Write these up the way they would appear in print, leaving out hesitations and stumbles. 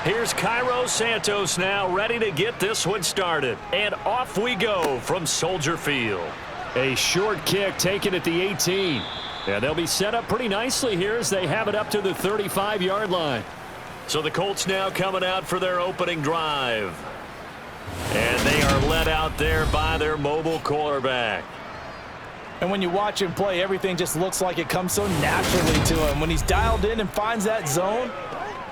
Here's Cairo Santos now ready to get this one started. And off we go from Soldier Field. A short kick taken at the 18. And they'll be set up pretty nicely here as they have it up to the 35-yard line. So the Colts now coming out for their opening drive. And they are led out there by their mobile quarterback. And when you watch him play, everything just looks like it comes so naturally to him. When he's dialed in and finds that zone,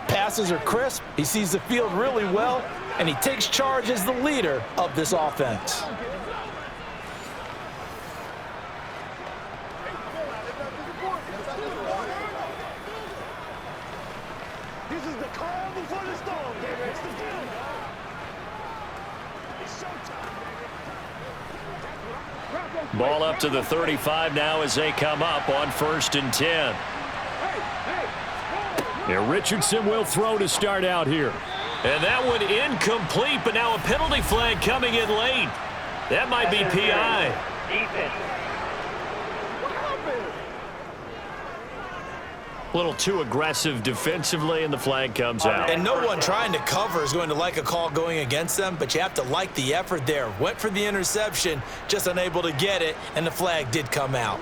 passes are crisp, he sees the field really well, and he takes charge as the leader of this offense. Ball up to the 35 now as they come up on 1st and 10. Yeah, Richardson will throw to start out here. And that one incomplete, but now a penalty flag coming in late. That might be PI. A little too aggressive defensively, and the flag comes out. And no one trying to cover is going to like a call going against them, but you have to like the effort there. Went for the interception, just unable to get it, and the flag did come out.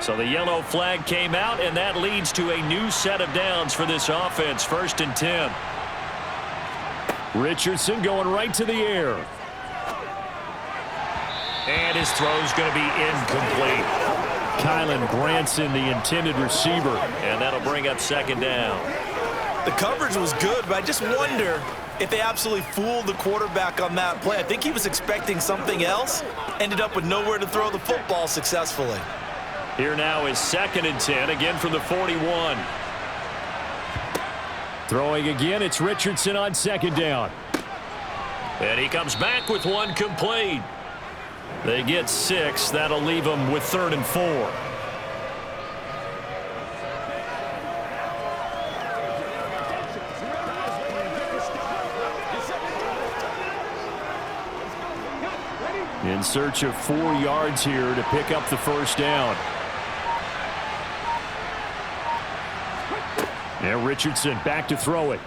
So the yellow flag came out, and that leads to a new set of downs for this offense. 1st and 10. Richardson going right to the air. And his throw's going to be incomplete. Kylan Branson, the intended receiver, and that'll bring up 2nd down. The coverage was good, but I just wonder if they absolutely fooled the quarterback on that play. I think he was expecting something else, ended up with nowhere to throw the football successfully. Here now is 2nd and 10, again from the 41. Throwing again, it's Richardson on 2nd down. And he comes back with one complete. They get 6. That'll leave them with 3rd and 4. In search of 4 yards here to pick up the 1st down. And Richardson back to throw it.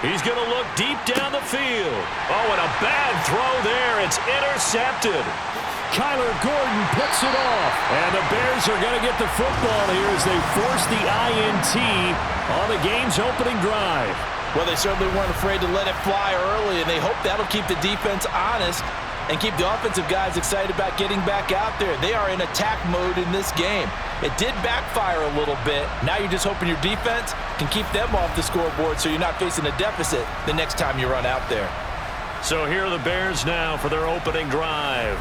He's going to look deep down the field. Oh, and a bad throw there. It's intercepted. Kyler Gordon picks it off. And the Bears are going to get the football here as they force the INT on the game's opening drive. Well, they certainly weren't afraid to let it fly early, and they hope that'll keep the defense honest and keep the offensive guys excited about getting back out there. They are in attack mode in this game. It did backfire a little bit. Now you're just hoping your defense can keep them off the scoreboard so you're not facing a deficit the next time you run out there. So here are the Bears now for their opening drive.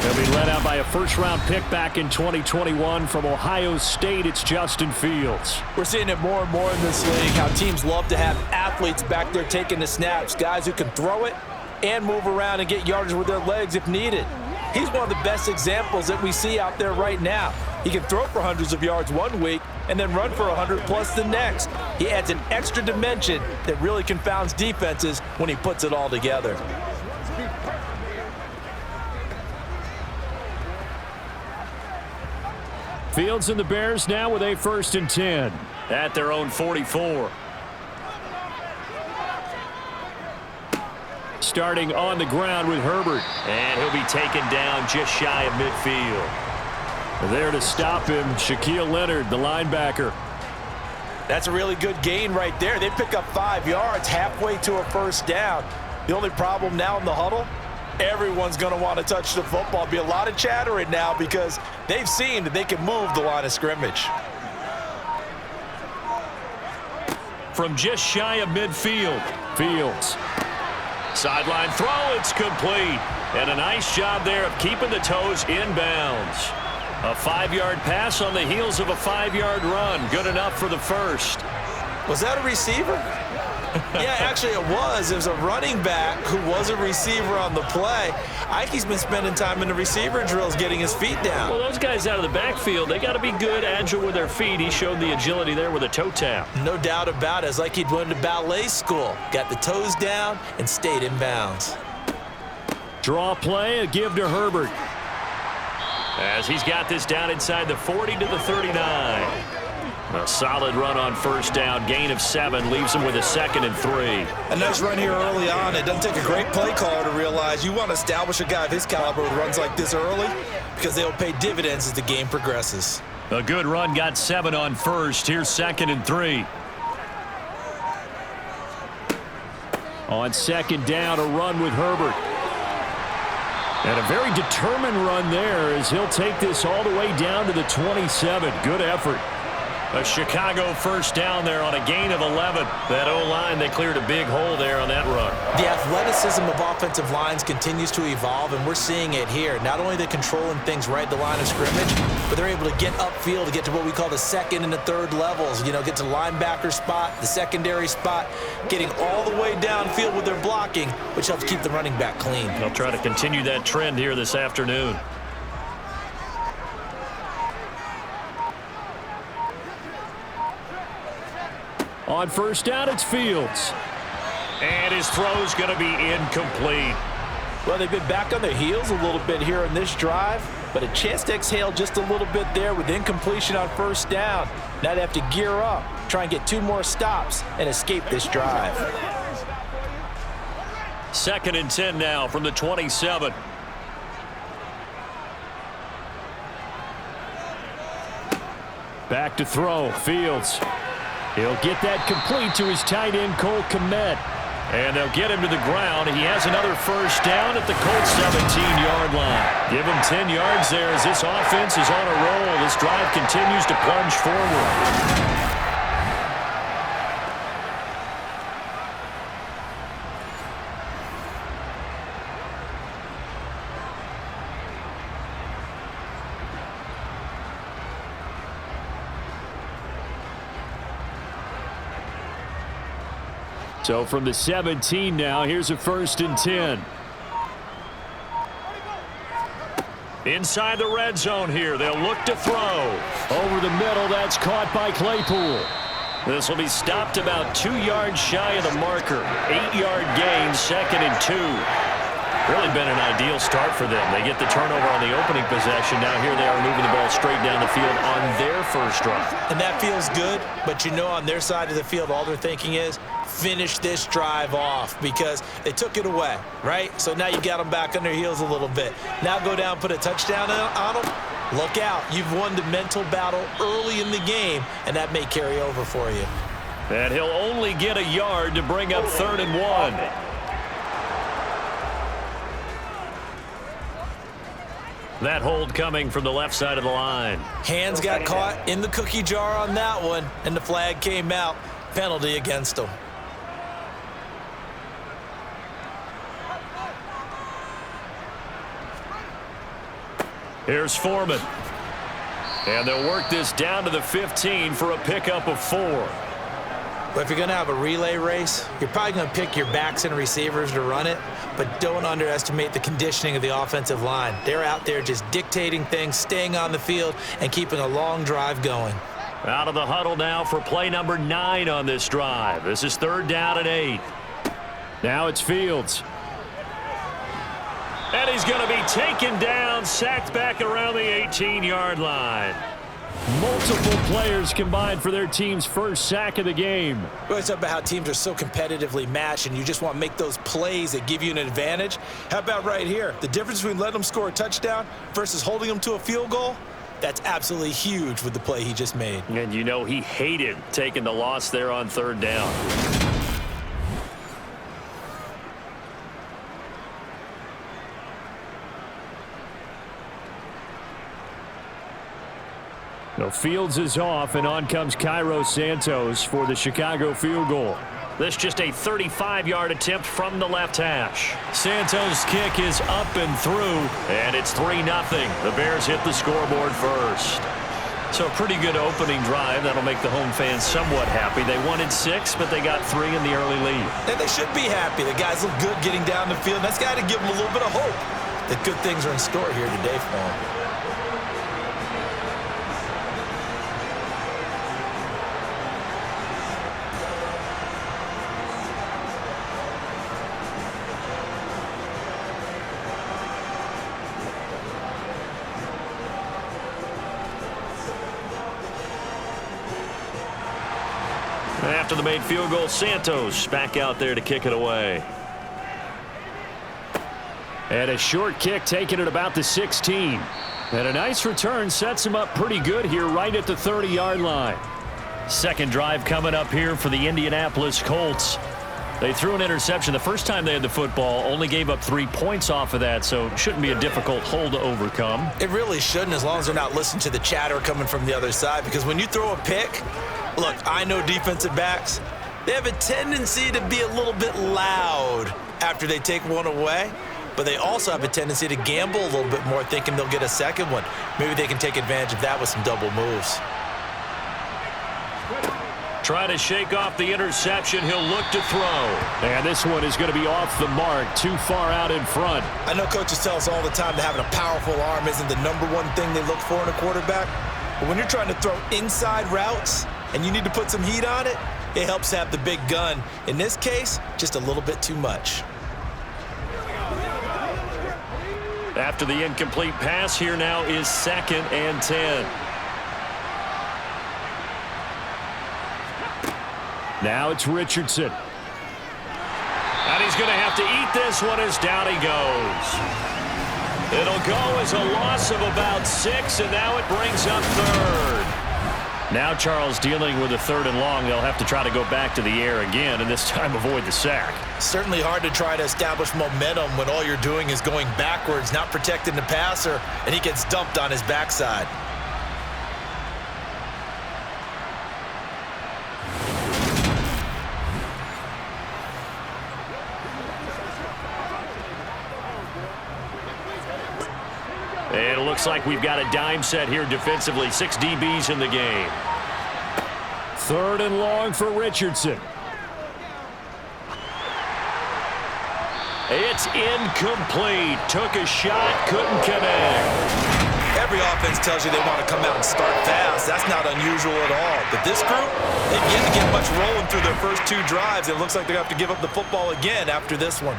They'll be led out by a first-round pick back in 2021 from Ohio State. It's Justin Fields. We're seeing it more and more in this league, how teams love to have athletes back there taking the snaps, guys who can throw it and move around and get yardage with their legs if needed. He's one of the best examples that we see out there right now. He can throw for hundreds of yards one week and then run for 100+ the next. He adds an extra dimension that really confounds defenses when he puts it all together. Fields and the Bears now with a 1st and 10 at their own 44. Starting on the ground with Herbert. And he'll be taken down just shy of midfield. There to stop him, Shaquille Leonard, the linebacker. That's a really good gain right there. They pick up 5 yards halfway to a 1st down. The only problem now in the huddle, everyone's going to want to touch the football. Be a lot of chattering now because they've seen that they can move the line of scrimmage. From just shy of midfield, Fields. Sideline throw, it's complete. And a nice job there of keeping the toes inbounds. A 5-yard pass on the heels of a 5-yard run. Good enough for the 1st. Was that a receiver? Yeah, actually it was. It was a running back who was a receiver on the play. I think he's been spending time in the receiver drills getting his feet down. Well, those guys out of the backfield, they got to be good, agile with their feet. He showed the agility there with a toe tap. No doubt about it. It's like he'd went to ballet school. Got the toes down and stayed in bounds. Draw play, a give to Herbert. As he's got this down inside the 40 to the 39. A solid run on first down. Gain of 7 leaves him with a 2nd and 3. A nice run here early on. It doesn't take a great play caller to realize you want to establish a guy of his caliber with runs like this early because they'll pay dividends as the game progresses. A good run, got 7 on first. Here's 2nd and 3. On 2nd down, a run with Herbert. And a very determined run there as he'll take this all the way down to the 27. Good effort. A Chicago first down there on a gain of 11. That O-line, they cleared a big hole there on that run. The athleticism of offensive lines continues to evolve, and we're seeing it here. Not only are they controlling things right at the line of scrimmage, but they're able to get upfield to get to what we call the 2nd and the 3rd levels. You know, get to the linebacker spot, the secondary spot, getting all the way downfield with their blocking, which helps keep the running back clean. They'll try to continue that trend here this afternoon. On first down, it's Fields. And his throw's going to be incomplete. Well, they've been back on their heels a little bit here in this drive, but a chance to exhale just a little bit there with incompletion on first down. Now they have to gear up, try and get 2 more stops, and escape this drive. 2nd and 10 now from the 27. Back to throw, Fields. He'll get that complete to his tight end, Cole Kmet. And they'll get him to the ground. He has another first down at the Colts 17-yard line. Give him 10 yards there as this offense is on a roll. This drive continues to plunge forward. So from the 17 now, here's a 1st and 10. Inside the red zone here, they'll look to throw. Over the middle, that's caught by Claypool. This will be stopped about 2 yards shy of the marker. 8-yard gain, 2nd and 2. Really been an ideal start for them. They get the turnover on the opening possession. Now here they are moving the ball straight down the field on their first drive. And that feels good, but you know on their side of the field, all they're thinking is, finish this drive off because they took it away, right? So now you got them back on their heels a little bit. Now go down, put a touchdown on them. Look out. You've won the mental battle early in the game, and that may carry over for you. And he'll only get a yard to bring up 3rd and 1. That hold coming from the left side of the line. Hands got caught in the cookie jar on that one, and the flag came out. Penalty against them. Here's Foreman. And they'll work this down to the 15 for a pickup of 4. But if you're going to have a relay race, you're probably going to pick your backs and receivers to run it, but don't underestimate the conditioning of the offensive line. They're out there just dictating things, staying on the field, and keeping a long drive going. Out of the huddle now for play number 9 on this drive. This is 3rd down and 8. Now it's Fields. And he's going to be taken down, sacked back around the 18-yard line. Multiple players combined for their team's first sack of the game. We always talk about how teams are so competitively matched, and you just want to make those plays that give you an advantage. How about right here? The difference between letting them score a touchdown versus holding them to a field goal, that's absolutely huge with the play he just made. And you know he hated taking the loss there on 3rd down. The Fields is off, and on comes Cairo Santos for the Chicago field goal. This just a 35-yard attempt from the left hash. Santos' kick is up and through, and it's 3-0. The Bears hit the scoreboard first. So a pretty good opening drive. That'll make the home fans somewhat happy. They wanted 6, but they got 3 in the early lead. And they should be happy. The guys look good getting down the field. That's got to give them a little bit of hope that good things are in store here today for them. After the made field goal, Santos back out there to kick it away. And a short kick taken at about the 16. And a nice return sets him up pretty good here right at the 30-yard line. Second drive coming up here for the Indianapolis Colts. They threw an interception the first time they had the football, only gave up 3 points off of that, so it shouldn't be a difficult hole to overcome. It really shouldn't, as long as they're not listening to the chatter coming from the other side, because when you throw a pick, look, I know defensive backs, they have a tendency to be a little bit loud after they take one away, but they also have a tendency to gamble a little bit more, thinking they'll get a second one. Maybe they can take advantage of that with some double moves. Trying to shake off the interception. He'll look to throw. And this one is going to be off the mark, too far out in front. I know coaches tell us all the time that having a powerful arm isn't the #1 thing they look for in a quarterback. But when you're trying to throw inside routes and you need to put some heat on it, it helps have the big gun. In this case, just a little bit too much. After the incomplete pass, here now is 2nd and 10. Now it's Richardson. And he's going to have to eat this one as down he goes. It'll go as a loss of about 6, and now it brings up 3rd. Now Charles dealing with a 3rd and long. They'll have to try to go back to the air again, and this time avoid the sack. Certainly hard to try to establish momentum when all you're doing is going backwards, not protecting the passer, and he gets dumped on his backside. And it looks like we've got a dime set here defensively. 6 DBs in the game. 3rd and long for Richardson. It's incomplete. Took a shot, couldn't connect. Every offense tells you they want to come out and start fast. That's not unusual at all. But this group, they've yet to get much rolling through their first 2 drives. It looks like they're going to have to give up the football again after this one.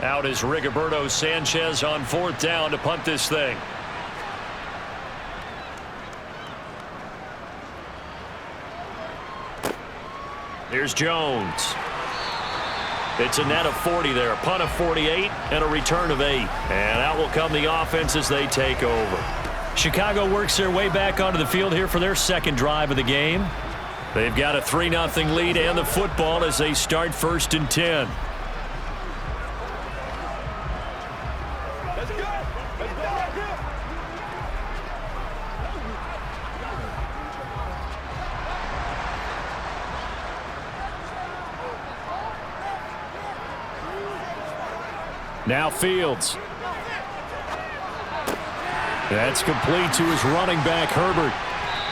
Out is Rigoberto Sanchez on 4th down to punt this thing. Here's Jones. It's a net of 40 there, a punt of 48 and a return of 8. And out will come the offense as they take over. Chicago works their way back onto the field here for their 2nd drive of the game. They've got a 3-0 lead and the football as they start 1st and 10. Now Fields. That's complete to his running back, Herbert.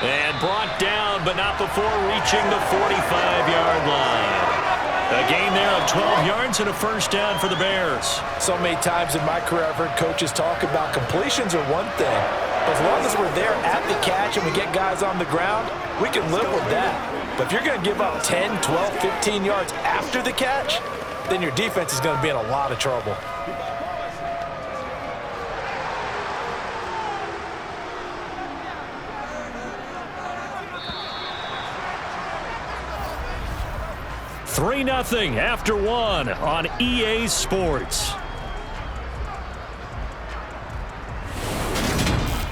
And brought down, but not before reaching the 45-yard line. A gain there of 12 yards and a 1st down for the Bears. So many times in my career I've heard coaches talk about completions are one thing. But as long as we're there at the catch and we get guys on the ground, we can live with that. But if you're going to give up 10, 12, 15 yards after the catch, then your defense is going to be in a lot of trouble. Three 3-0 after 1 on EA Sports.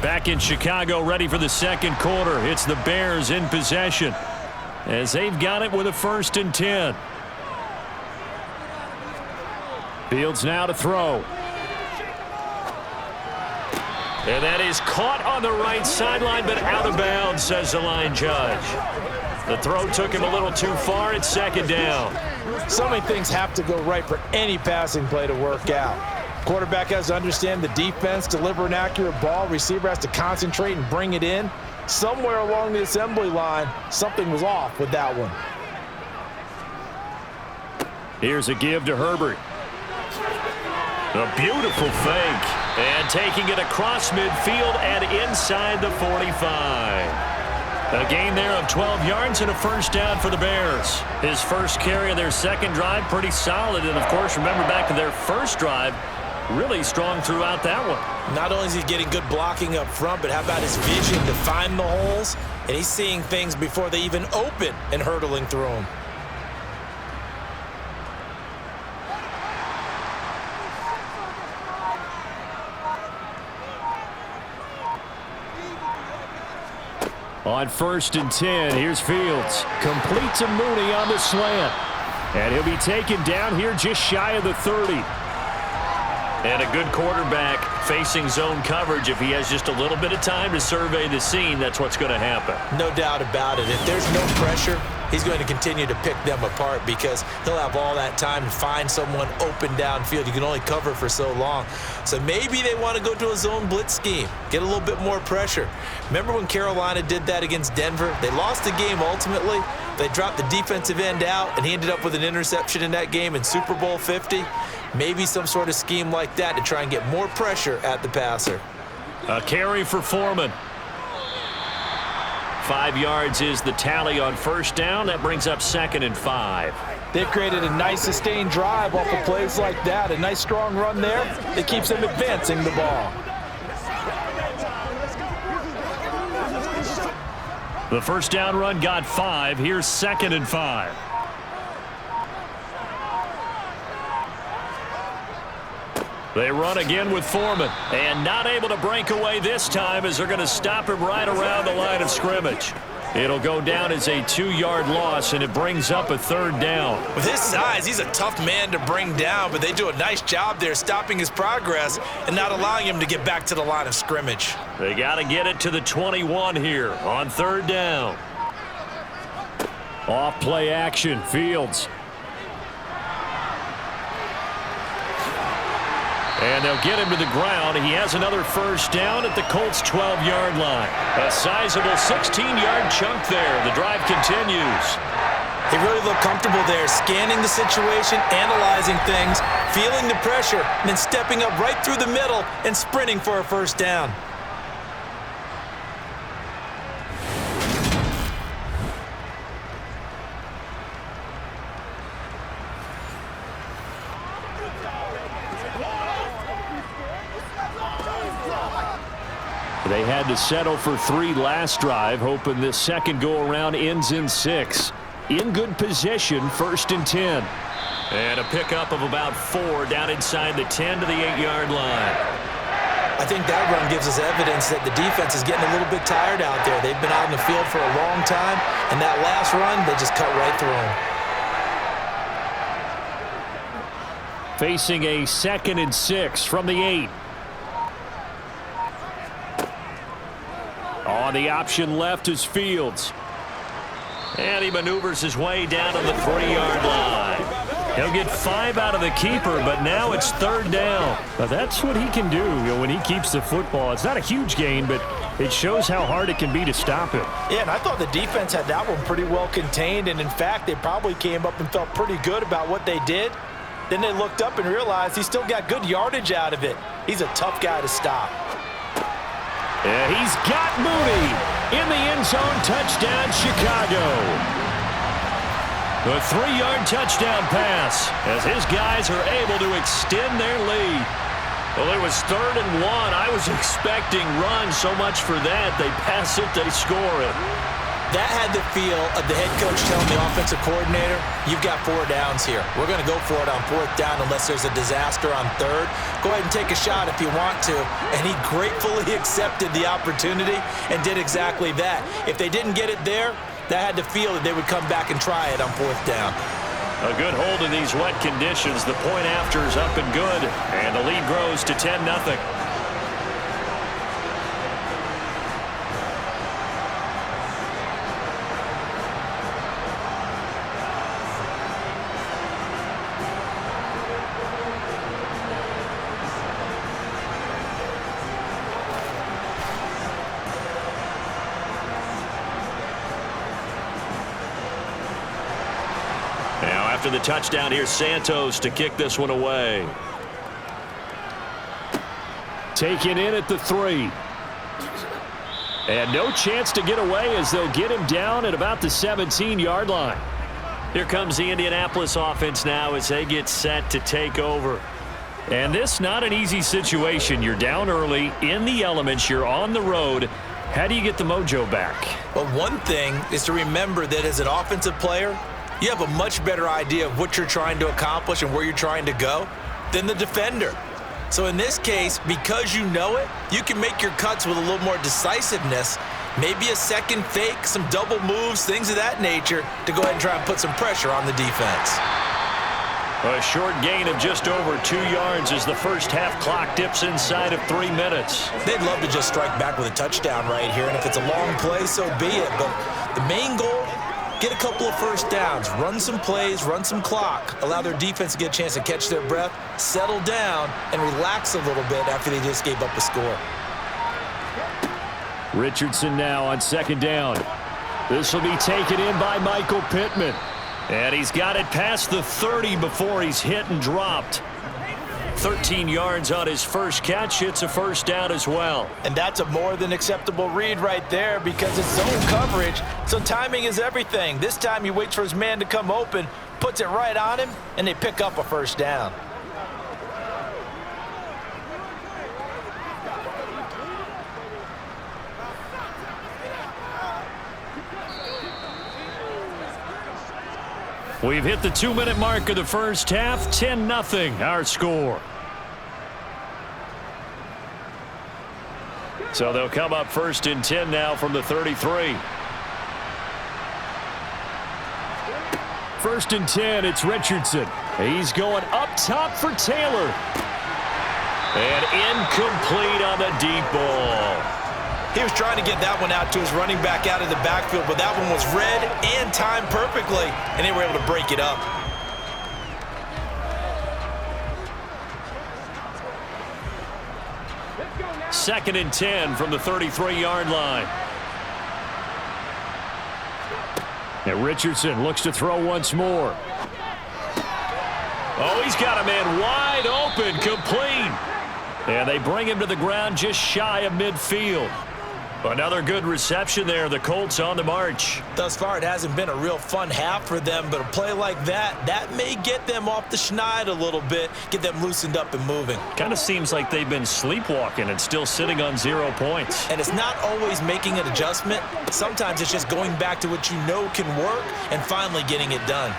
Back in Chicago, ready for the 2nd quarter. It's the Bears in possession as they've got it with a 1st and 10. Fields now to throw. And that is caught on the right sideline, but out of bounds, says the line judge. The throw took him a little too far. It's 2nd down. So many things have to go right for any passing play to work out. Quarterback has to understand the defense, deliver an accurate ball. Receiver has to concentrate and bring it in. Somewhere along the assembly line, something was off with that one. Here's a give to Herbert. A beautiful fake. And taking it across midfield and inside the 45. A gain there of 12 yards and a 1st down for the Bears. His first carry of their 2nd drive, pretty solid. And, of course, remember back to their 1st drive, really strong throughout that one. Not only is he getting good blocking up front, but how about his vision to find the holes? And he's seeing things before they even open and hurtling through them. On 1st and 10, here's Fields. Completes a Mooney on the slant. And he'll be taken down here just shy of the 30. And a good quarterback facing zone coverage. If he has just a little bit of time to survey the scene, that's what's going to happen. No doubt about it. If there's no pressure, he's going to continue to pick them apart because he'll have all that time to find someone open downfield. You can only cover for so long. So maybe they want to go to a zone blitz scheme, get a little bit more pressure. Remember when Carolina did that against Denver? They lost the game ultimately. They dropped the defensive end out, and he ended up with an interception in that game in Super Bowl 50. Maybe some sort of scheme like that to try and get more pressure at the passer. A carry for Foreman. 5 yards is the tally on 1st down. That brings up 2nd and 5. They've created a nice sustained drive off of plays like that. A nice strong run there that keeps them advancing the ball. The 1st down run got 5. Here's 2nd and 5. They run again with Foreman. And not able to break away this time as they're going to stop him right around the line of scrimmage. It'll go down as a 2-yard loss, and it brings up a 3rd down. With his size, he's a tough man to bring down, but they do a nice job there stopping his progress and not allowing him to get back to the line of scrimmage. They got to get it to the 21 here on 3rd down. Off play action, Fields. And they'll get him to the ground. He has another 1st down at the Colts' 12-yard line. A sizable 16-yard chunk there. The drive continues. He really looked comfortable there, scanning the situation, analyzing things, feeling the pressure, and then stepping up right through the middle and sprinting for a 1st down. They had to settle for 3 last drive, hoping this second go-around ends in 6. In good position, 1st and 10. And a pickup of about 4 down inside the 10 to the 8-yard line. I think that run gives us evidence that the defense is getting a little bit tired out there. They've been out in the field for a long time, and that last run, they just cut right through them. Facing a 2nd and 6 from the 8. On the option left is Fields. And he maneuvers his way down to the 3-yard line. He'll get 5 out of the keeper, but now it's 3rd down. Now that's what he can do, when he keeps the football. It's not a huge gain, but it shows how hard it can be to stop him. Yeah, and I thought the defense had that one pretty well contained, and in fact, they probably came up and felt pretty good about what they did. Then they looked up and realized he still got good yardage out of it. He's a tough guy to stop. Yeah, he's got Mooney in the end zone. Touchdown, Chicago. A 3-yard touchdown pass as his guys are able to extend their lead. Well, it was 3rd and 1. I was expecting run, so much for that. They pass it, they score it. That had the feel of the head coach telling the offensive coordinator, you've got 4 downs here. We're going to go for it on 4th down unless there's a disaster on 3rd. Go ahead and take a shot if you want to. And he gratefully accepted the opportunity and did exactly that. If they didn't get it there, that had the feel that they would come back and try it on 4th down. A good hold in these wet conditions. The point after is up and good. And the lead grows to 10-0. After the touchdown, here's Santos to kick this one away. Taken in at the 3. And no chance to get away as they'll get him down at about the 17-yard line. Here comes the Indianapolis offense now as they get set to take over. And this not an easy situation. You're down early, in the elements, you're on the road. How do you get the mojo back? Well, one thing is to remember that as an offensive player, you have a much better idea of what you're trying to accomplish and where you're trying to go than the defender. So in this case, because you know it, you can make your cuts with a little more decisiveness, maybe a second fake, some double moves, things of that nature, to go ahead and try and put some pressure on the defense. A short gain of just over 2 yards as the first half clock dips inside of 3 minutes. They'd love to just strike back with a touchdown right here, and if it's a long play, so be it. But the main goal, get a couple of first downs, run some plays, run some clock, allow their defense to get a chance to catch their breath, settle down, and relax a little bit after they just gave up a score. Richardson now on second down. This will be taken in by Michael Pittman. And he's got it past the 30 before he's hit and dropped. 13 yards on his first catch. It's a first down as well. And that's a more than acceptable read right there because it's zone coverage, so timing is everything. This time he waits for his man to come open, puts it right on him, and they pick up a first down. We've hit the 2-minute mark of the first half. 10-0 our score. So they'll come up first and 10 now from the 33. First and 10, it's Richardson. He's going up top for Taylor. And incomplete on the deep ball. He was trying to get that one out to his running back out of the backfield, but that one was read and timed perfectly, and they were able to break it up. Second and 10 from the 33-yard line. And Richardson looks to throw once more. Oh, he's got a man wide open, complete. And they bring him to the ground just shy of midfield. Another good reception there. The Colts on the march. Thus far, it hasn't been a real fun half for them, but a play like that may get them off the schneid a little bit, get them loosened up and moving. Kind of seems like they've been sleepwalking and still sitting on 0 points. And it's not always making an adjustment. Sometimes it's just going back to what you know can work and finally getting it done.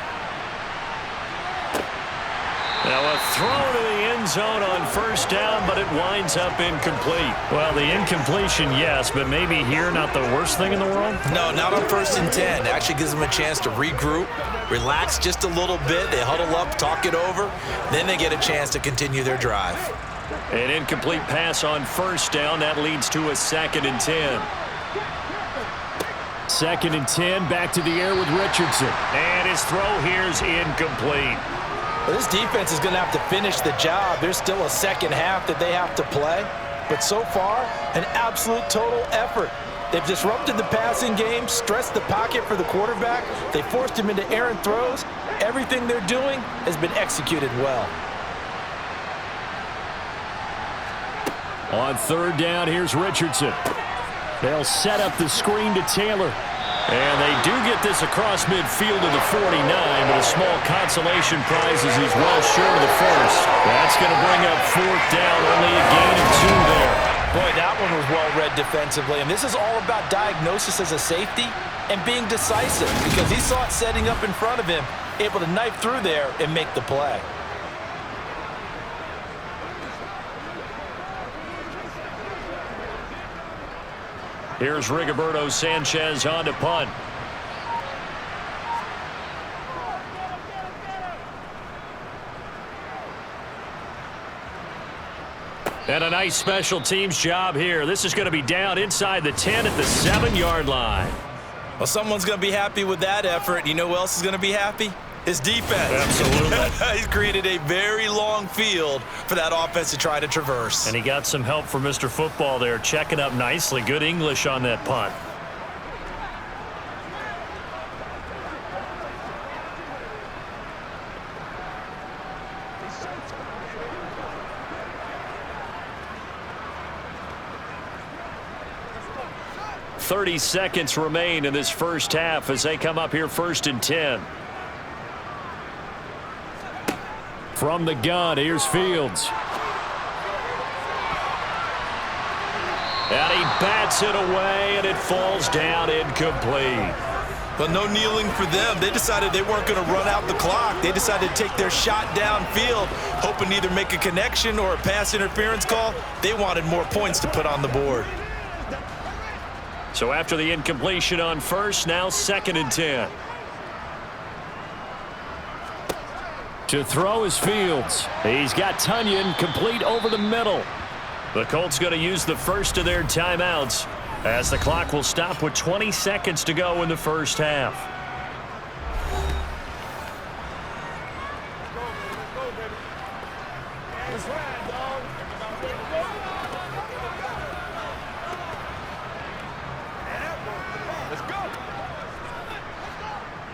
Now a throw to the end zone on first down, but it winds up incomplete. Well, the incompletion, yes, but maybe here not the worst thing in the world? No, not on first and 10. It actually gives them a chance to regroup, relax just a little bit. They huddle up, talk it over. Then they get a chance to continue their drive. An incomplete pass on first down. That leads to a 2nd and 10. 2nd and 10, back to the air with Richardson. And his throw here's incomplete. Well, this defense is going to have to finish the job. There's still a second half that they have to play. But so far, an absolute total effort. They've disrupted the passing game, stressed the pocket for the quarterback. They forced him into errant throws. Everything they're doing has been executed well. On third down, here's Richardson. They'll set up the screen to Taylor. And they do get this across midfield to the 49, but a small consolation prize as he's well short of the first. That's going to bring up 4th down, only a gain of 2 there. Boy, that one was well read defensively, and this is all about diagnosis as a safety and being decisive because he saw it setting up in front of him, able to knife through there and make the play. Here's Rigoberto Sanchez on to punt. And a nice special teams job here. This is going to be down inside the 10 at the 7-yard line. Well, someone's going to be happy with that effort. You know who else is going to be happy? His defense. Absolutely. He's created a very long field for that offense to try to traverse. And he got some help from Mr. Football there, checking up nicely. Good English on that punt. .30 seconds remain in this first half as they come up here 1st and 10. From the gun, here's Fields. And he bats it away, and it falls down incomplete. But no kneeling for them. They decided they weren't going to run out the clock. They decided to take their shot downfield, hoping to either make a connection or a pass interference call. They wanted more points to put on the board. So after the incompletion on first, now 2nd and 10. To throw is Fields. He's got Tunyon complete over the middle. The Colts going to use the first of their timeouts as the clock will stop with 20 seconds to go in the first half.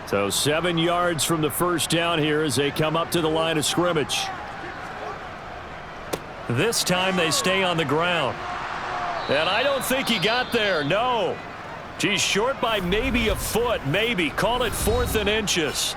So 7 yards from the first down here as they come up to the line of scrimmage. This time they stay on the ground. And I don't think he got there, no. He's short by maybe a foot, maybe. Call it 4th and inches.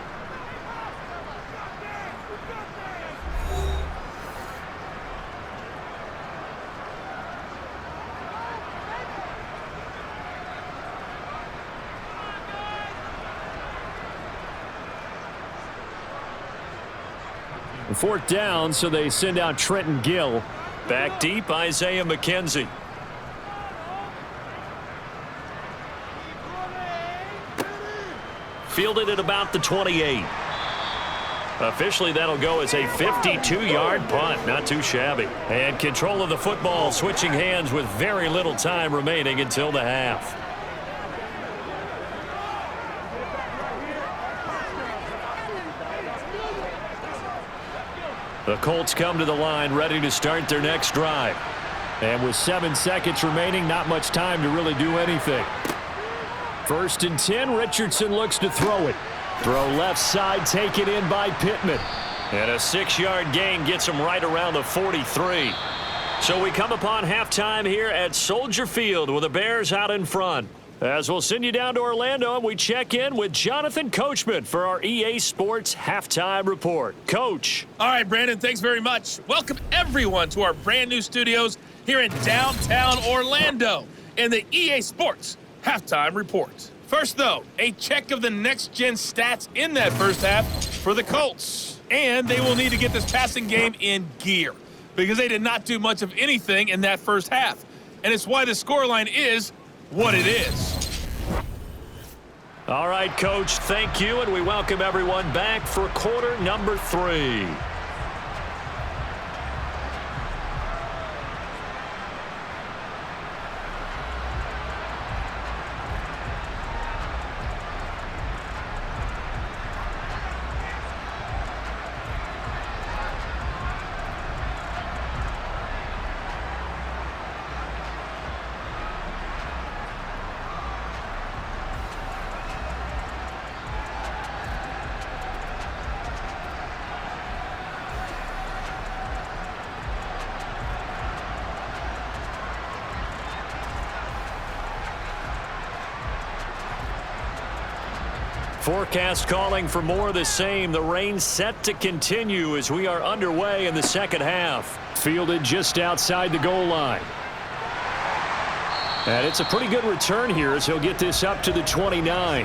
Fourth down, so they send out Trenton Gill. Back deep, Isaiah McKenzie. Fielded at about the 28. Officially, that'll go as a 52-yard punt. Not too shabby. And control of the football, switching hands with very little time remaining until the half. The Colts come to the line ready to start their next drive. And with 7 seconds remaining, not much time to really do anything. 1st and 10, Richardson looks to throw it. Throw left side, taken in by Pittman. And a 6-yard gain gets him right around the 43. So we come upon halftime here at Soldier Field with the Bears out in front. As we'll send you down to Orlando, and we check in with Jonathan Coachman for our EA Sports Halftime Report. Coach. All right, Brandon, thanks very much. Welcome, everyone, to our brand new studios here in downtown Orlando in the EA Sports Halftime Report. First, though, a check of the next-gen stats in that first half for the Colts. And they will need to get this passing game in gear because they did not do much of anything in that first half. And it's why the scoreline is what it is. All right, Coach, thank you, and we welcome everyone back for quarter number 3. Forecast calling for more of the same. The rain set to continue as we are underway in the second half. Fielded just outside the goal line. And it's a pretty good return here as he'll get this up to the 29.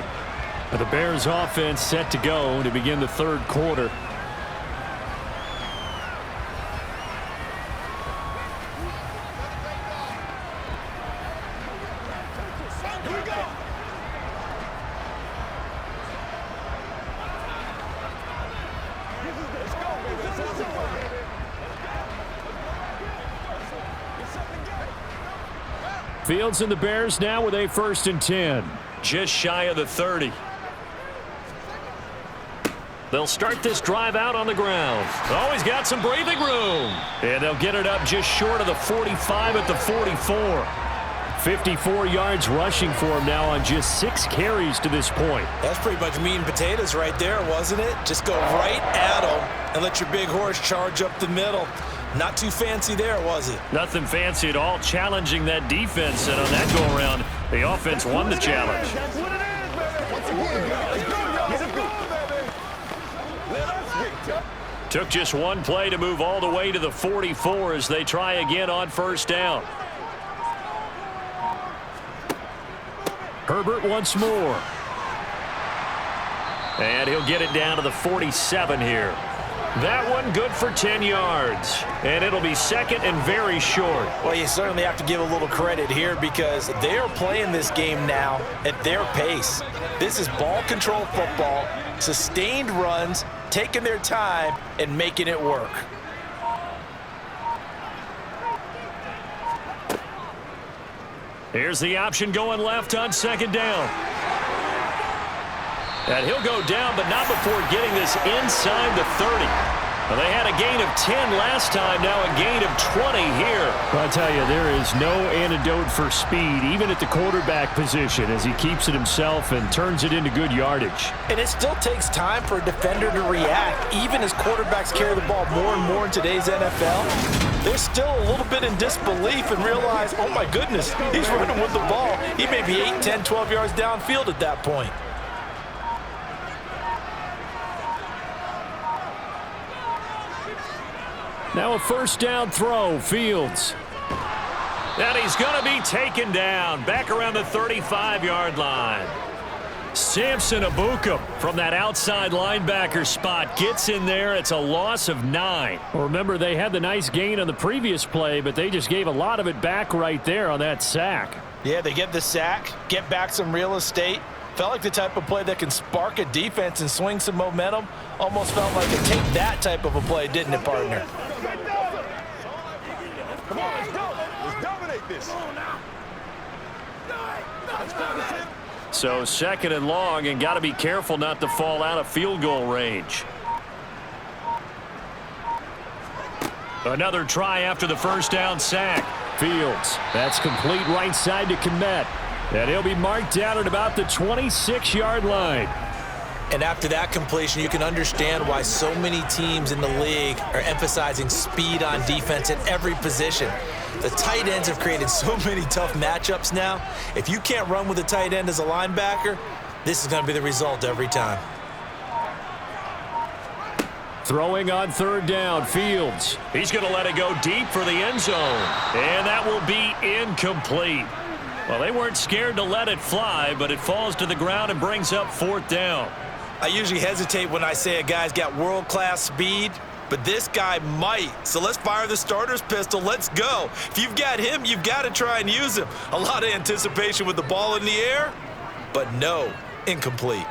The Bears offense set to go to begin the third quarter. Fields and the Bears now with a 1st and 10. Just shy of the 30. They'll start this drive out on the ground. Oh, he's got some breathing room. And they'll get it up just short of the 45 at the 44. 54 yards rushing for him now on just 6 carries to this point. That's pretty much meat and potatoes right there, wasn't it? Just go right at him and let your big horse charge up the middle. Not too fancy there, was it? Nothing fancy at all, challenging that defense. And on that go-around, the offense won the challenge. That's what it is, baby. Let's go, baby. Took just one play to move all the way to the 44 as they try again on first down. Herbert once more. And he'll get it down to the 47 here. That one good for 10 yards. And it'll be second and very short. Well, you certainly have to give a little credit here because they are playing this game now at their pace. This is ball control football, sustained runs, taking their time and making it work. Here's the option going left on second down. And he'll go down, but not before getting this inside the 30. Well, they had a gain of 10 last time, now a gain of 20 here. Well, I tell you, there is no antidote for speed, even at the quarterback position, as he keeps it himself and turns it into good yardage. And it still takes time for a defender to react, even as quarterbacks carry the ball more and more in today's NFL. They're still a little bit in disbelief and realize, oh my goodness, he's running with the ball. He may be 8, 10, 12 yards downfield at that point. Now a first down throw, Fields. And he's going to be taken down back around the 35-yard line. Samson Abukum from that outside linebacker spot gets in there. It's a loss of 9. Well, remember, they had the nice gain on the previous play, but they just gave a lot of it back right there on that sack. Yeah, they get the sack, get back some real estate. Felt like the type of play that can spark a defense and swing some momentum. Almost felt like a take that type of a play, didn't it, partner? Come on, let's go. Let's dominate this. So second and long, and got to be careful not to fall out of field goal range. Another try after the first down sack. Fields, that's complete right side to Kmet. And he'll be marked down at about the 26-yard line. And after that completion, you can understand why so many teams in the league are emphasizing speed on defense at every position. The tight ends have created so many tough matchups now. If you can't run with a tight end as a linebacker, this is going to be the result every time. Throwing on third down, Fields. He's going to let it go deep for the end zone. And that will be incomplete. Well, they weren't scared to let it fly, but it falls to the ground and brings up fourth down. I usually hesitate when I say a guy's got world-class speed, but this guy might. So let's fire the starter's pistol. Let's go. If you've got him, you've got to try and use him. A lot of anticipation with the ball in the air, but no, incomplete.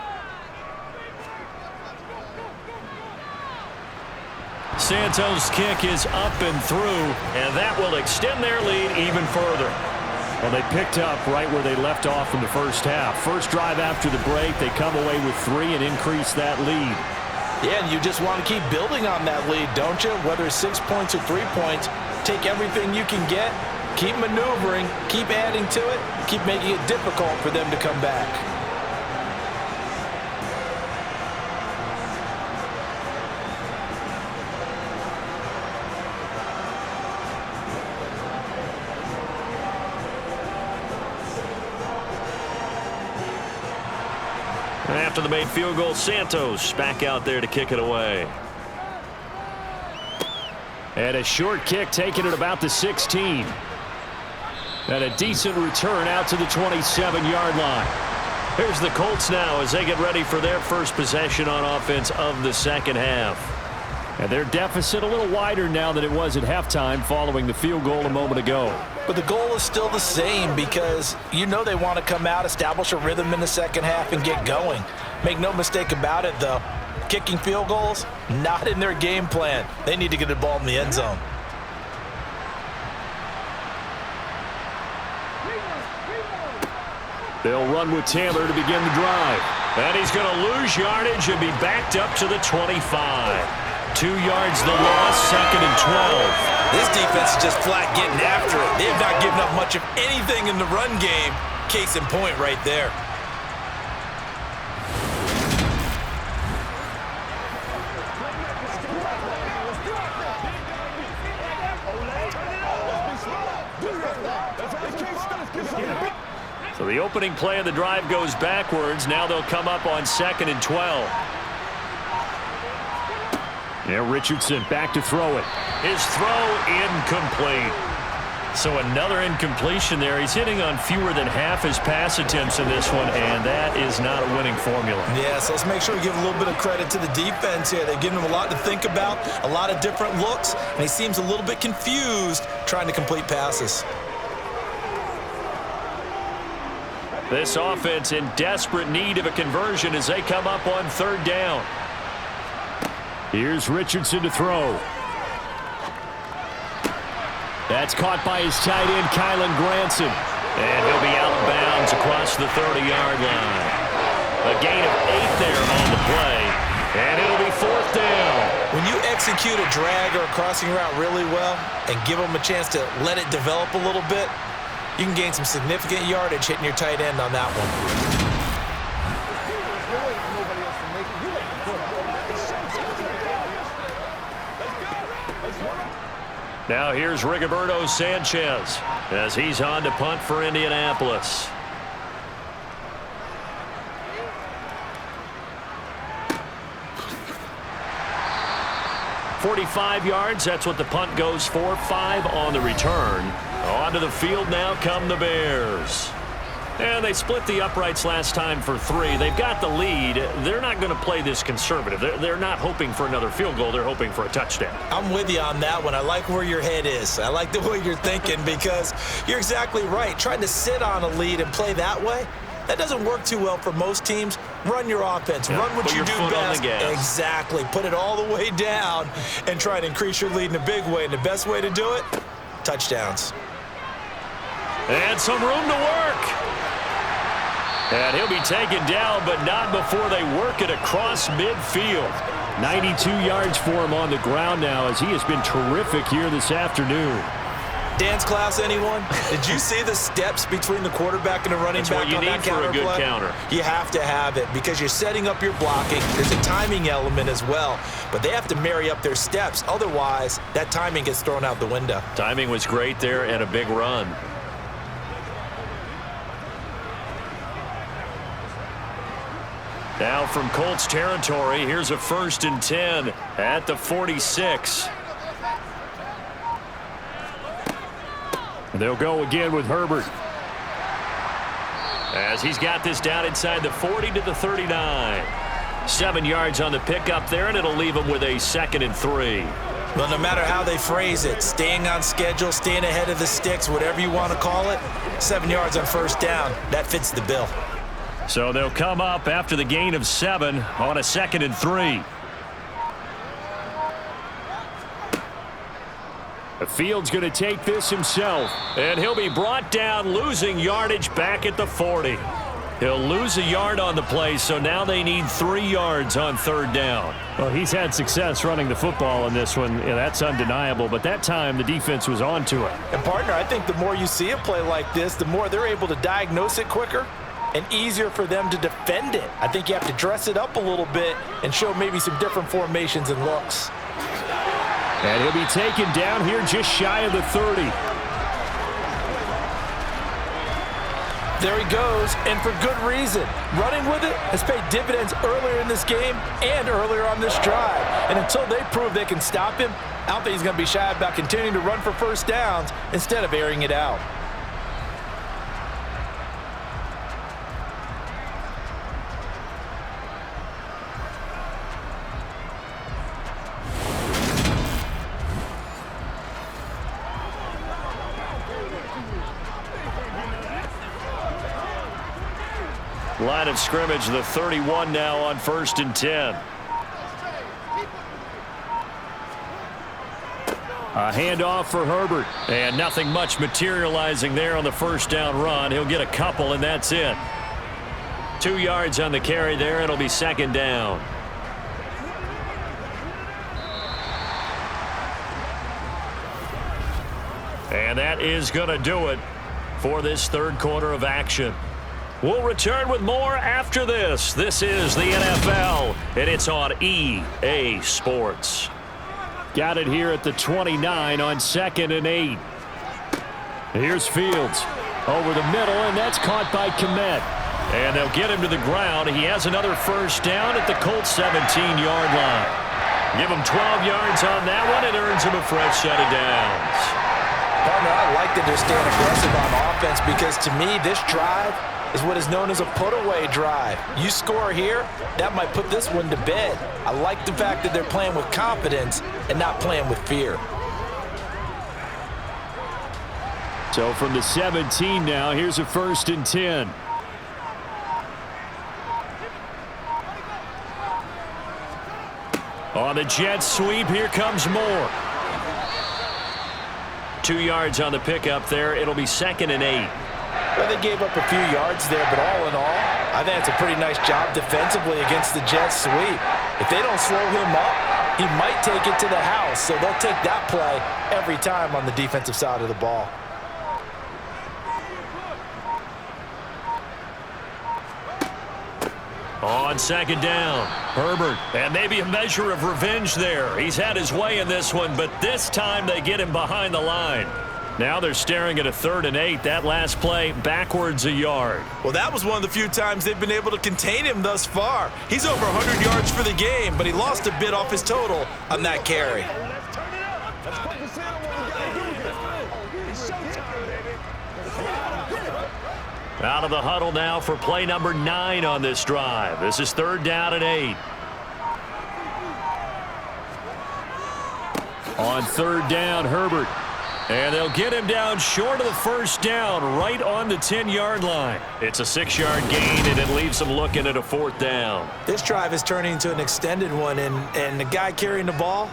Santos' kick is up and through, and that will extend their lead even further. Well, they picked up right where they left off in the first half. First drive after the break, they come away with 3 and increase that lead. Yeah, and you just want to keep building on that lead, don't you? Whether it's 6 points or 3 points, take everything you can get, keep maneuvering, keep adding to it, keep making it difficult for them to come back. After the made field goal, Santos back out there to kick it away. And a short kick taken at about the 16. And a decent return out to the 27-yard line. Here's the Colts now as they get ready for their first possession on offense of the second half. And their deficit a little wider now than it was at halftime following the field goal a moment ago. But the goal is still the same because you know they want to come out, establish a rhythm in the second half, and get going. Make no mistake about it, though. Kicking field goals, not in their game plan. They need to get the ball in the end zone. They'll run with Taylor to begin the drive. And he's going to lose yardage and be backed up to the 25. 2 yards the loss, second and 12. This defense is just flat getting after it. They have not given up much of anything in the run game. Case in point right there. So the opening play of the drive goes backwards. Now they'll come up on second and 12. Yeah, Richardson back to throw it. His throw incomplete. So another incompletion there. He's hitting on fewer than half his pass attempts in this one, and that is not a winning formula. Yeah, so let's make sure we give a little bit of credit to the defense here. They've given him a lot to think about, a lot of different looks, and he seems a little bit confused trying to complete passes. This offense in desperate need of a conversion as they come up on third down. Here's Richardson to throw. That's caught by his tight end, Kylen Granson. And he'll be out of bounds across the 30-yard line. A gain of 8 there on the play. And it'll be fourth down. When you execute a drag or a crossing route really well and give them a chance to let it develop a little bit, you can gain some significant yardage hitting your tight end on that one. Now here's Rigoberto Sanchez as he's on to punt for Indianapolis. "45 yards, that's what the punt goes for. 5 on the return. Onto the field now come the Bears. And they split the uprights last time for 3. They've got the lead. They're not going to play this conservative. They're not hoping for another field goal. They're hoping for a touchdown. I'm with you on that one. I like where your head is. I like the way you're thinking because you're exactly right. Trying to sit on a lead and play that way, that doesn't work too well for most teams. Run your offense. Yeah, run what you do best. Exactly. Put it all the way down and try to increase your lead in a big way. And the best way to do it, touchdowns. And some room to work. And he'll be taken down, but not before they work it across midfield. 92 yards for him on the ground now as he has been terrific here this afternoon. Dance class, anyone? Did you see the steps between the quarterback and the running back on that counter play? That's what you need for a good counter. You have to have it because you're setting up your blocking. There's a timing element as well, but they have to marry up their steps. Otherwise, that timing gets thrown out the window. Timing was great there and a big run. Now from Colts territory, here's a 1st and 10 at the 46. They'll go again with Herbert. As he's got this down inside the 40 to the 39. 7 yards on the pickup there, and it'll leave him with a 2nd and 3. Well, no matter how they phrase it, staying on schedule, staying ahead of the sticks, whatever you want to call it, 7 yards on first down, that fits the bill. So they'll come up after the gain of 7 on a 2nd and 3. The Field's going to take this himself, and he'll be brought down, losing yardage back at the 40. He'll lose a yard on the play, so now they need 3 yards on third down. Well, he's had success running the football in this one. Yeah, that's undeniable, but that time the defense was on to it. And, partner, I think the more you see a play like this, the more they're able to diagnose it quicker and easier for them to defend it. I think you have to dress it up a little bit and show maybe some different formations and looks. And he'll be taken down here just shy of the 30. There he goes, and for good reason. Running with it has paid dividends earlier in this game and earlier on this drive. And until they prove they can stop him, I don't think he's going to be shy about continuing to run for first downs instead of airing it out. Line of scrimmage, the 31 now on 1st and 10. A handoff for Herbert. And nothing much materializing there on the first down run. He'll get a couple, and that's it. 2 yards on the carry there. It'll be 2nd down. And that is going to do it for this third quarter of action. We'll return with more after this. This is the NFL, and it's on EA Sports. Got it here at the 29 on 2nd and 8. Here's Fields over the middle, and that's caught by Kmet. And they'll get him to the ground. He has another first down at the Colts 17-yard line. Give him 12 yards on that one. It earns him a fresh set of downs. Partner, I like that they're staying aggressive on offense because to me, this drive is what is known as a put-away drive. You score here, that might put this one to bed. I like the fact that they're playing with confidence and not playing with fear. So from the 17 now, here's a 1st and 10. On the jet sweep, here comes Moore. 2 yards on the pickup there. It'll be 2nd and 8. Well, they gave up a few yards there, but all in all, I think it's a pretty nice job defensively against the jet sweep. If they don't slow him up, he might take it to the house, so they'll take that play every time on the defensive side of the ball. On 2nd down, Herbert. And maybe a measure of revenge there. He's had his way in this one, but this time they get him behind the line. Now they're staring at a 3rd and 8. That last play, backwards a yard. Well, that was one of the few times they've been able to contain him thus far. He's over 100 yards for the game, but he lost a bit off his total on that carry. Let's turn it up. Let's focus in on what we got to do here. It's showtime, baby. Out of the huddle now for play number 9 on this drive. This is 3rd down and 8. On 3rd down, Herbert. And they'll get him down short of the 1st down, right on the 10-yard line. It's a 6-yard gain, and it leaves them looking at a 4th down. This drive is turning into an extended one, and the guy carrying the ball,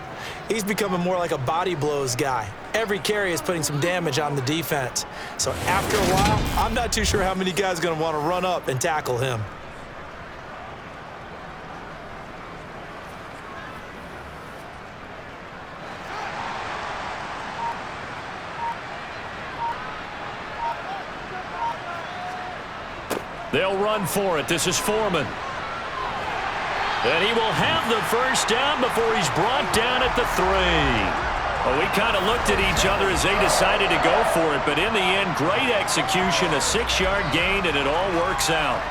he's becoming more like a body blows guy. Every carry is putting some damage on the defense. So after a while, I'm not too sure how many guys are going to want to run up and tackle him. They'll run for it. This is Foreman. And he will have the 1st down before he's brought down at the 3. Well, we kind of looked at each other as they decided to go for it, but in the end, great execution, a 6-yard gain, and it all works out.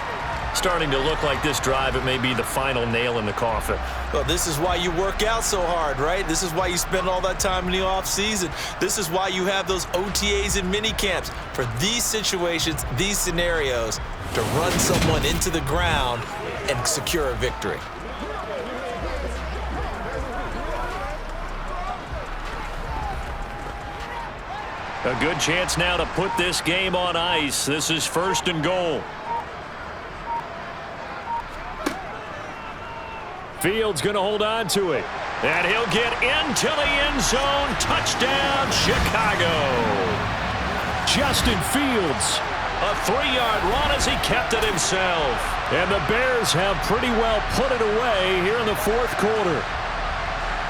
Starting to look like this drive, it may be the final nail in the coffin. Well, this is why you work out so hard, right? This is why you spend all that time in the offseason. This is why you have those OTAs and mini camps for these situations, these scenarios, to run someone into the ground and secure a victory. A good chance now to put this game on ice. This is 1st and goal. Fields going to hold on to it. And he'll get into the end zone. Touchdown, Chicago. Justin Fields, a 3-yard run as he kept it himself. And the Bears have pretty well put it away here in the 4th quarter.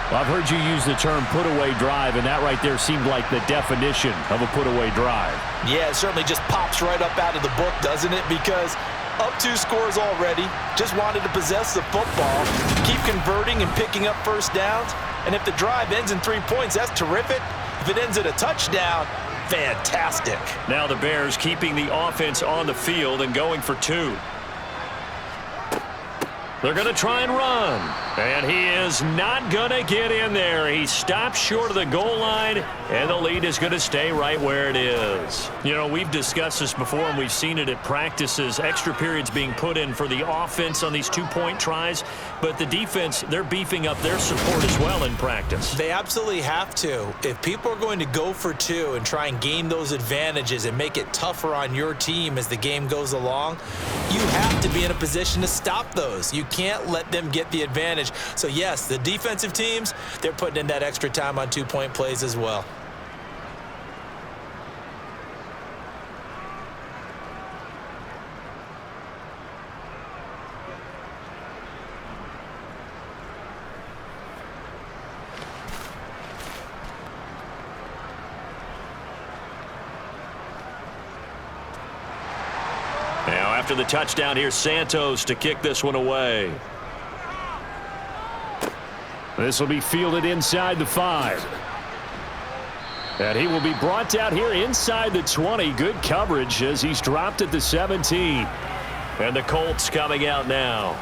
Well, I've heard you use the term put-away drive, and that right there seemed like the definition of a put-away drive. Yeah, it certainly just pops right up out of the book, doesn't it? Because up 2 scores already, just wanted to possess the football, keep converting and picking up 1st downs. And if the drive ends in 3 points, that's terrific. If it ends in a touchdown, fantastic. Now the Bears keeping the offense on the field and going for 2. They're going to try and run. And he is not going to get in there. He stops short of the goal line, and the lead is going to stay right where it is. You know, we've discussed this before, and we've seen it at practices. Extra periods being put in for the offense on these 2-point tries. But the defense, they're beefing up their support as well in practice. They absolutely have to. If people are going to go for 2 and try and gain those advantages and make it tougher on your team as the game goes along, you have to be in a position to stop those. You can't let them get the advantage. So, yes, the defensive teams, they're putting in that extra time on 2-point plays as well. Now, after the touchdown, here's Santos to kick this one away. This will be fielded inside the 5. And he will be brought down here inside the 20. Good coverage as he's dropped at the 17. And the Colts coming out now.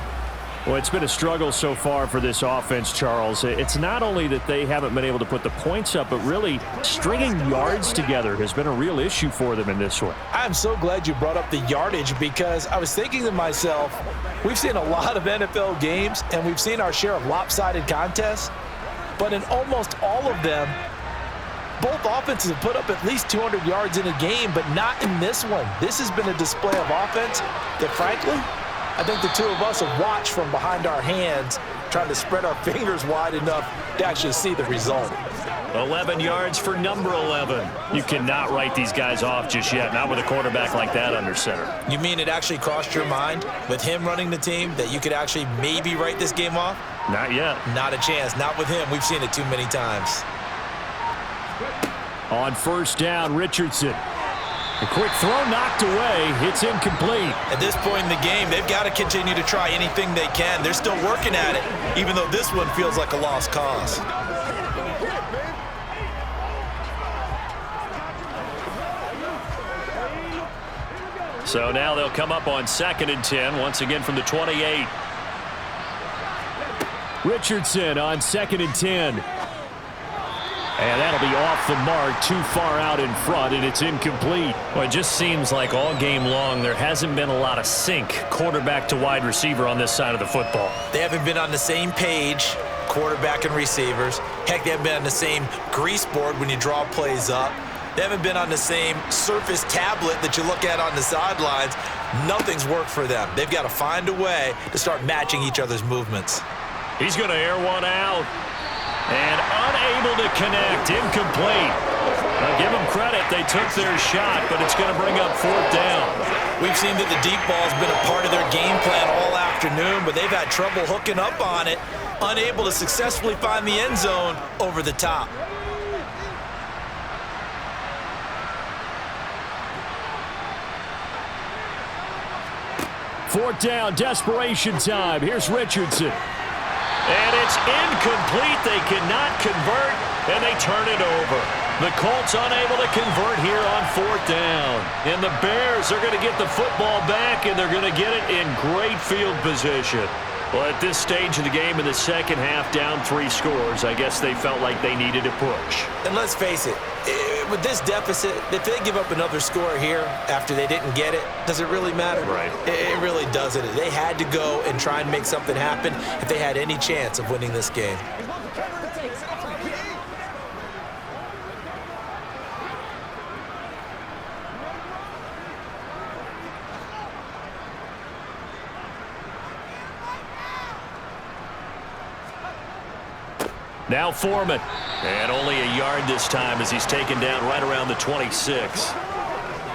Well, it's been a struggle so far for this offense, Charles. It's not only that they haven't been able to put the points up, but really stringing yards together has been a real issue for them in this one. I'm so glad you brought up the yardage because I was thinking to myself, we've seen a lot of NFL games and we've seen our share of lopsided contests, but in almost all of them, both offenses have put up at least 200 yards in a game, but not in this one. This has been a display of offense that, frankly, I think the two of us have watched from behind our hands, trying to spread our fingers wide enough to actually see the result. 11 yards for number 11. You cannot write these guys off just yet, not with a quarterback like that under center. You mean it actually crossed your mind with him running the team that you could actually maybe write this game off? Not yet. Not a chance. Not with him. We've seen it too many times. On first down, Richardson. A quick throw knocked away. It's incomplete. At this point in the game, they've got to continue to try anything they can. They're still working at it, even though this one feels like a lost cause. So now they'll come up on 2nd and 10, once again from the 28. Richardson on 2nd and 10. And that'll be off the mark, too far out in front, and it's incomplete. Well, it just seems like all game long there hasn't been a lot of sync quarterback to wide receiver on this side of the football. They haven't been on the same page, quarterback and receivers. Heck, they haven't been on the same grease board when you draw plays up. They haven't been on the same Surface tablet that you look at on the sidelines. Nothing's worked for them. They've got to find a way to start matching each other's movements. He's going to air one out. And unable to connect, incomplete. Now give them credit, they took their shot, but it's going to bring up 4th down. We've seen that the deep ball's been a part of their game plan all afternoon, but they've had trouble hooking up on it, unable to successfully find the end zone over the top. Fourth down, desperation time. Here's Richardson. And it's incomplete. They cannot convert, and they turn it over. The Colts unable to convert here on 4th down. And the Bears are going to get the football back, and they're going to get it in great field position. Well, at this stage of the game in the second half, down 3 scores, I guess they felt like they needed a push. And let's face it, with this deficit, if they give up another score here after they didn't get it, does it really matter? Right. It really doesn't. They had to go and try and make something happen if they had any chance of winning this game. Now Foreman. And only a yard this time as he's taken down right around the 26.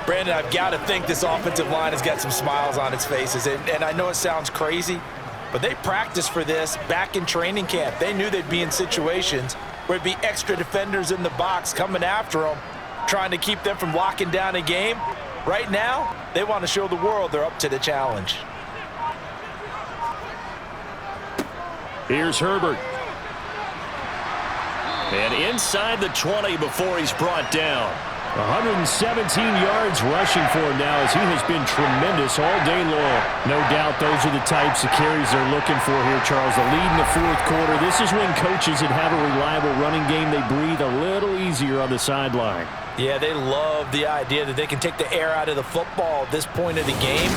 Brandon, I've got to think this offensive line has got some smiles on its faces. And I know it sounds crazy, but they practiced for this back in training camp. They knew they'd be in situations where it'd be extra defenders in the box coming after them, trying to keep them from locking down a game. Right now, they want to show the world they're up to the challenge. Here's Herbert. And inside the 20 before he's brought down. 117 yards rushing for him now as he has been tremendous all day long. No doubt those are the types of carries they're looking for here, Charles. The lead in the 4th quarter. This is when coaches that have a reliable running game, they breathe a little easier on the sideline. Yeah, they love the idea that they can take the air out of the football at this point of the game.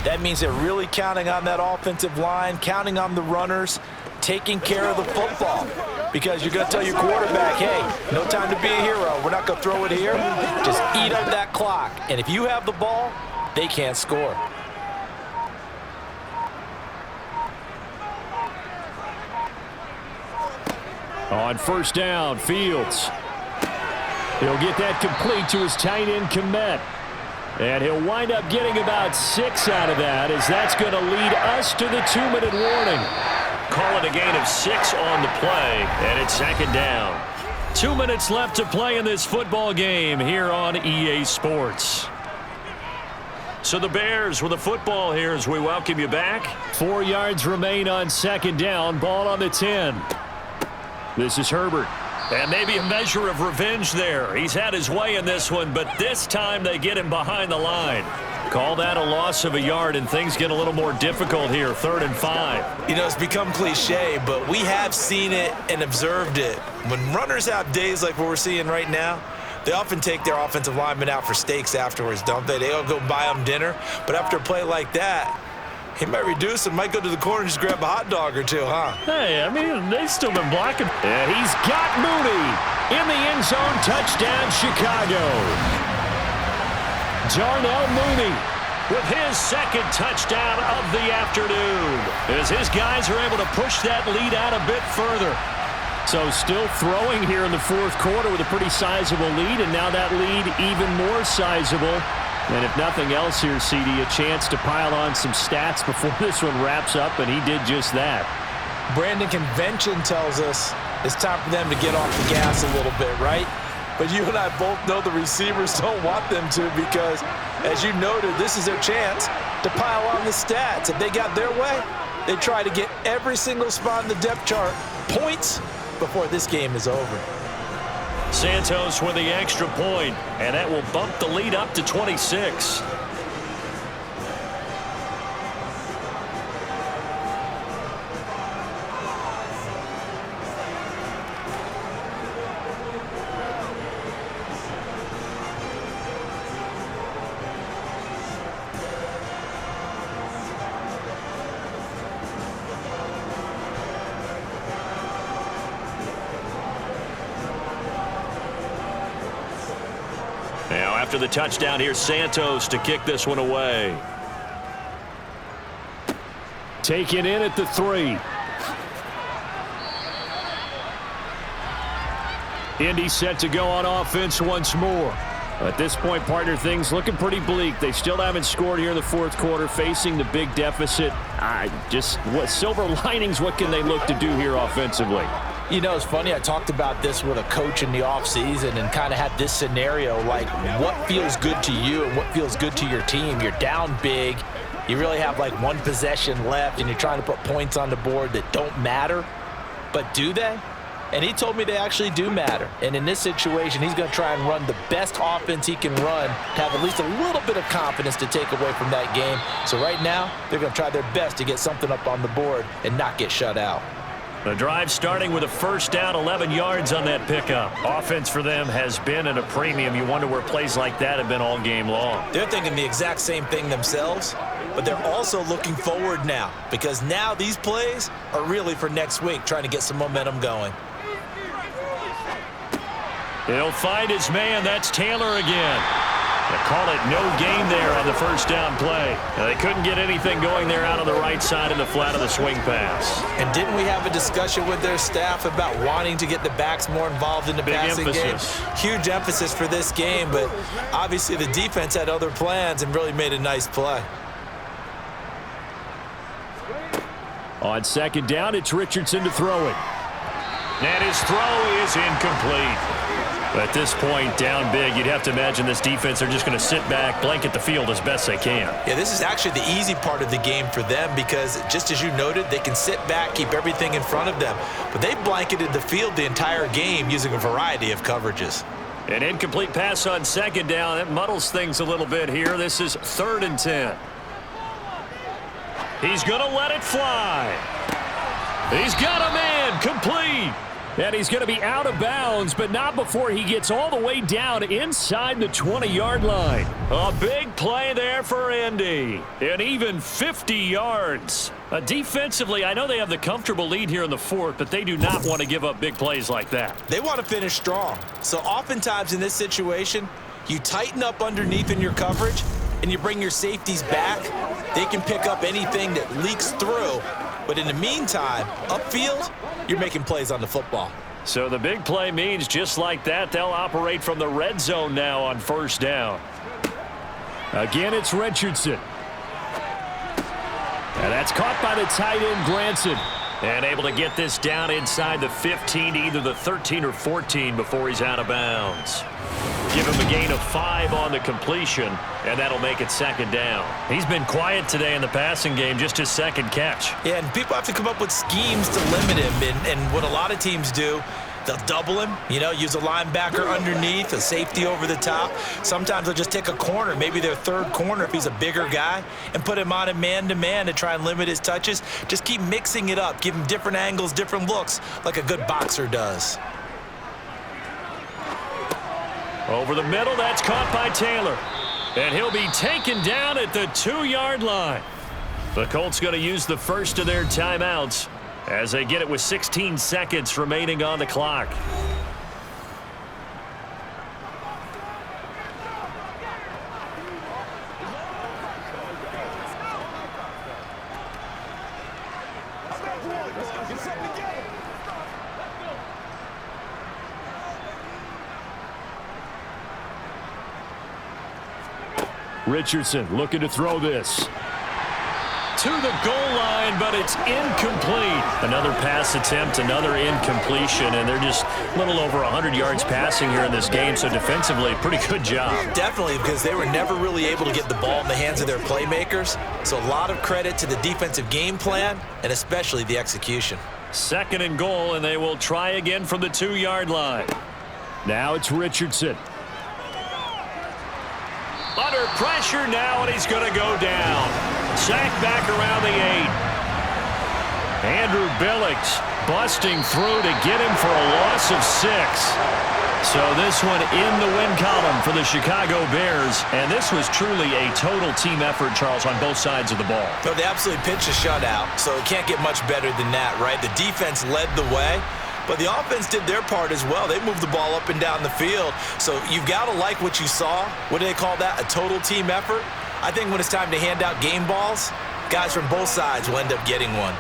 That means they're really counting on that offensive line, counting on the runners, taking care of the football. Because you're going to tell your quarterback, hey, no time to be a hero. We're not going to throw it here. Just eat up that clock. And if you have the ball, they can't score. On first down, Fields. He'll get that complete to his tight end, Komet. And he'll wind up getting about 6 out of that, as that's going to lead us to the 2-minute warning. Call it a gain of 6 on the play, and it's 2nd down. 2 minutes left to play in this football game here on EA Sports. So the Bears with the football here as we welcome you back. 4 yards remain on 2nd down, ball on the 10. This is Herbert. And maybe a measure of revenge there. He's had his way in this one, but this time they get him behind the line. Call that a loss of a yard, and things get a little more difficult here, 3rd and 5. You know, it's become cliche, but we have seen it and observed it. When runners have days like what we're seeing right now, they often take their offensive linemen out for steaks afterwards, don't they? They all go buy them dinner. But after a play like that, he might reduce and might go to the corner and just grab a hot dog or two, huh? Hey, I mean, they've still been blocking. And he's got Mooney in the end zone. Touchdown, Chicago. Darnell Mooney with his 2nd touchdown of the afternoon, as his guys are able to push that lead out a bit further. So still throwing here in the 4th quarter with a pretty sizable lead, and now that lead even more sizable. And if nothing else here, CD, a chance to pile on some stats before this one wraps up, and he did just that. Brandon, convention tells us it's time for them to get off the gas a little bit, right? But you and I both know the receivers don't want them to, because, as you noted, this is their chance to pile on the stats. If they got their way, they try to get every single spot in the depth chart points before this game is over. Santos with the extra point, and that will bump the lead up to 26. Now, after the touchdown, here's Santos to kick this one away. Taken in at the 3. Indy set to go on offense once more. At this point, partner, things looking pretty bleak. They still haven't scored here in the 4th quarter, facing the big deficit. What silver linings, what can they look to do here offensively? You know, it's funny, I talked about this with a coach in the offseason and kind of had this scenario, like what feels good to you and what feels good to your team. You're down big. You really have like 1 possession left, and you're trying to put points on the board that don't matter. But do they? And he told me they actually do matter. And in this situation, he's going to try and run the best offense he can run to have at least a little bit of confidence to take away from that game. So right now, they're going to try their best to get something up on the board and not get shut out. The drive starting with a 1st down, 11 yards on that pickup. Offense for them has been at a premium. You wonder where plays like that have been all game long. They're thinking the exact same thing themselves, but they're also looking forward now, because now these plays are really for next week, trying to get some momentum going. He'll find his man. That's Taylor again. They call it no gain there on the 1st down play. Now, they couldn't get anything going there out on the right side in the flat of the swing pass. And didn't we have a discussion with their staff about wanting to get the backs more involved in the passing game? Huge emphasis for this game, but obviously the defense had other plans and really made a nice play. On 2nd down, it's Richardson to throw it. And his throw is incomplete. At this point, down big, you'd have to imagine this defense are just going to sit back, blanket the field as best they can. Yeah, this is actually the easy part of the game for them, because just as you noted, they can sit back, keep everything in front of them. But they've blanketed the field the entire game using a variety of coverages. An incomplete pass on 2nd down. That muddles things a little bit here. This is 3rd and 10. He's going to let it fly. He's got a man, complete. And he's going to be out of bounds, but not before he gets all the way down inside the 20-yard line. A big play there for Indy. And even 50 yards. Defensively, I know they have the comfortable lead here in the 4th, but they do not want to give up big plays like that. They want to finish strong. So oftentimes in this situation, you tighten up underneath in your coverage, and you bring your safeties back. They can pick up anything that leaks through. But in the meantime, upfield, you're making plays on the football. So the big play means just like that, they'll operate from the red zone now on 1st down. Again, it's Richardson. And that's caught by the tight end, Granson. And able to get this down inside the 15 to either the 13 or 14 before he's out of bounds. Give him a gain of 5 on the completion, and that'll make it 2nd down. He's been quiet today in the passing game, just his 2nd catch. Yeah, and people have to come up with schemes to limit him, and what a lot of teams do They'll double him, use a linebacker underneath, a safety over the top. Sometimes they'll just take a corner, maybe their third corner if he's a bigger guy, and put him on a man-to-man to try and limit his touches. Just keep mixing it up, give him different angles, different looks, like a good boxer does. Over the middle, that's caught by Taylor. And he'll be taken down at the 2-yard line. The Colts going to use the first of their timeouts as they get it with 16 seconds remaining on the clock. Richardson looking to throw this. To the goal line, but it's incomplete. Another pass attempt, another incompletion, and they're just a little over 100 yards passing here in this game, so defensively, pretty good job. Definitely, because they were never really able to get the ball in the hands of their playmakers, so a lot of credit to the defensive game plan and especially the execution. 2nd and goal, and they will try again from the 2-yard line. Now it's Richardson. Under pressure now, and he's going to go down. Sacked back around the 8. Andrew Billings busting through to get him for a loss of 6. So this one in the win column for the Chicago Bears. And this was truly a total team effort, Charles, on both sides of the ball. No, they absolutely pitched a shutout, so it can't get much better than that, right? The defense led the way, but the offense did their part as well. They moved the ball up and down the field. So you've got to like what you saw. What do they call that? A total team effort? I think when it's time to hand out game balls, guys from both sides will end up getting one.